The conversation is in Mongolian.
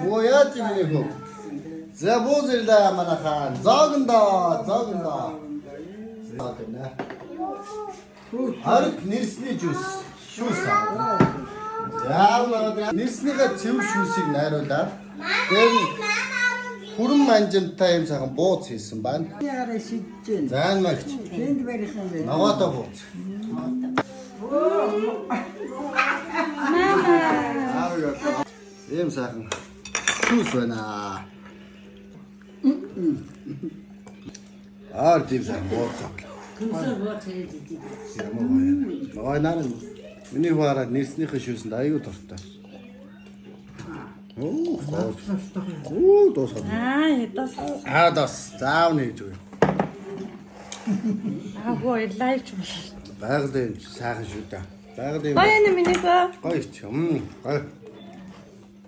Оо яаж юм бэ хөө? За бузэрлээ манайхан. Зоогондоо. Заадна. Ард нэрсний жуус. Шүүс аа. Яавал нэрснийхээ цэв шүүсийг найруулаад тэр хүрэн манжинтай юм сайхан бууз хийсэн байна. Яараа шидэж байна. Заан магч. Тэнд барихан байна. Наваата бууз. Ийм сайхан шүүс байна. Тийм сайхан бууз. Күнсээр бууз хийж идэв. Ямар гоё. Наа миний хуваараа нэрснийхээ шүүсэнд аюу дуртай. Дуусах. Дас. Заав нээж өгье. Агуу лайв ч юм. Байгалийн сайхан шүү дээ. Байгалийн Баяна миний ба. гоё ч юм. Гоё.